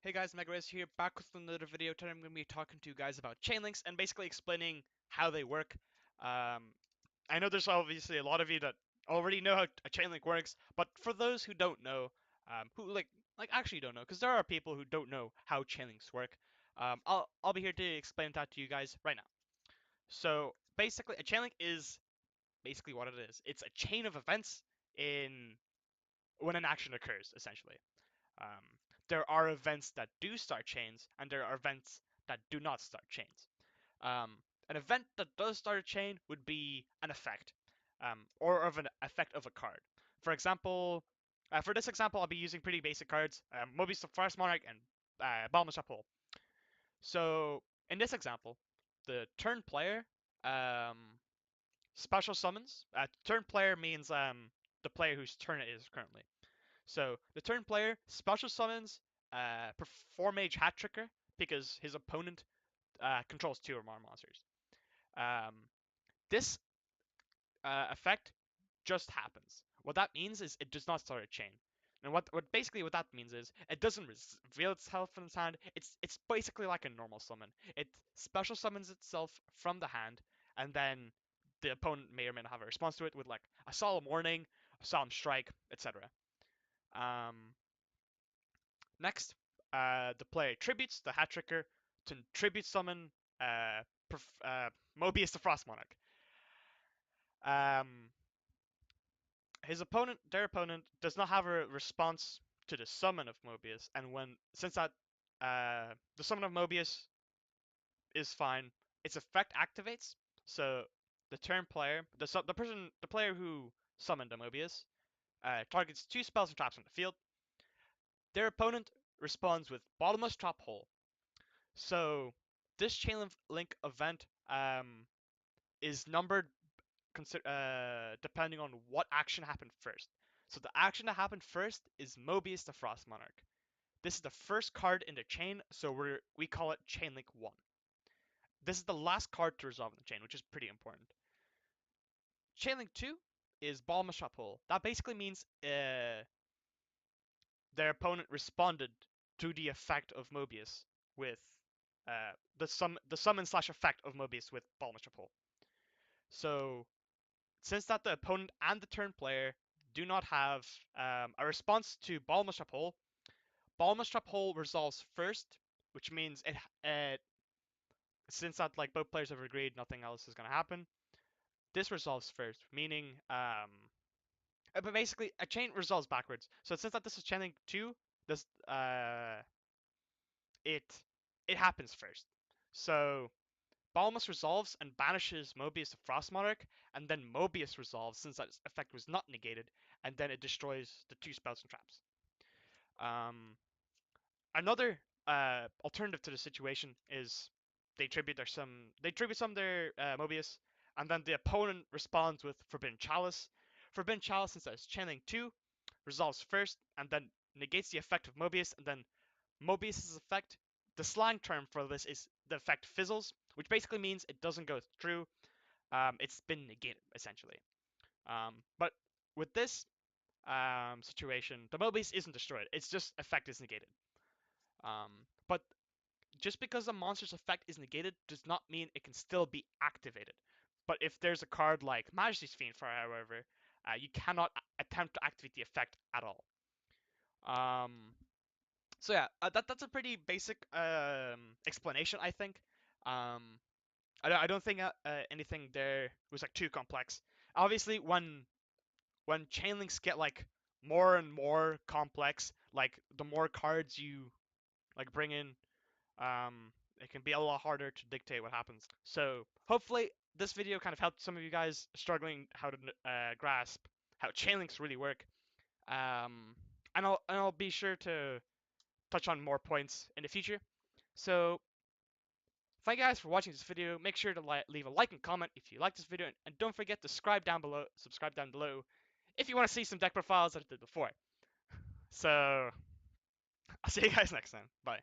Hey guys, Megares here, back with another video. Today I'm going to be talking to you guys about chain links and basically explaining how they work. Um, I know there's obviously a lot of you that already know how a chain link works, but for those who don't know, who actually don't know, because there are people who don't know how chain links work, I'll be here to explain that to you guys right now. So basically, a chain link is basically what it is. It's a chain of events in when an action occurs, essentially. Um, there are events that do start chains, and there are events that do not start chains. Um, an event that does start a chain would be an effect, or of an effect of a card. For example, for this example, I'll be using pretty basic cards: Mobius the Forest Monarch and Balmus Hole. So in this example, the turn player um, special summons. Turn player means the player whose turn it is currently. So the turn player special summons Performage Hat Tricker because his opponent controls two or more monsters. Um, this effect just happens. What that means is it does not start a chain. And what that means is it doesn't reveal itself in its hand. It's basically like a normal summon. It special summons itself from the hand, and then the opponent may or may not have a response to it with like a Solemn Warning, a Solemn Strike, etc. Um, Next, the player tributes the Hat Tricker to tribute summon uh, Mobius the Frost Monarch. Um, their opponent, does not have a response to the summon of Mobius, and since that the summon of Mobius is fine, its effect activates. So the turn player, the player who summoned the Mobius, targets two spells and traps on the field. Their opponent responds with Bottomless Trap Hole. So this chain link event is numbered depending on what action happened first. So the action that happened first is Mobius the Frost Monarch. This is the first card in the chain, so we call it Chain Link 1. This is the last card to resolve in the chain, which is pretty important. Chain Link 2 is Balma Hole. That basically means their opponent responded to the effect of Mobius with the summon slash effect of Mobius with Balma Hole. So since that the opponent and the turn player do not have a response to Balma Hole, Balma Hole resolves first, which means since that like both players have agreed nothing else is gonna happen. This resolves first, meaning but basically a chain resolves backwards. So since that this is chaining 2, this it it happens first. So Balmus resolves and banishes Mobius to Frost Monarch, and then Mobius resolves since that effect was not negated, and then it destroys the two spells and traps. Um, Another alternative to the situation is they tribute some their Mobius, and then the opponent responds with Forbidden Chalice. Forbidden Chalice, since it's channeling 2, resolves first, and then negates the effect of Mobius, and then Mobius's effect. The slang term for this is the effect fizzles, which basically means it doesn't go through. It's been negated essentially. But with this situation, the Mobius isn't destroyed. It's just effect is negated. But just because a monster's effect is negated does not mean it can still be activated. But if there's a card like Majesty's Fiend, for however, you cannot attempt to activate the effect at all. Um, so yeah, that's a pretty basic explanation, I think. Um, I don't think anything there was like too complex. Obviously, when chain links get like more and more complex, like the more cards you like bring in, it can be a lot harder to dictate what happens. So hopefully this video kind of helped some of you guys struggling how to grasp how chain links really work. And I'll be sure to touch on more points in the future. So thank you guys for watching this video. Make sure to leave a like and comment if you like this video, and don't forget to subscribe down below. If you want to see some deck profiles that I did before. So I'll see you guys next time. Bye.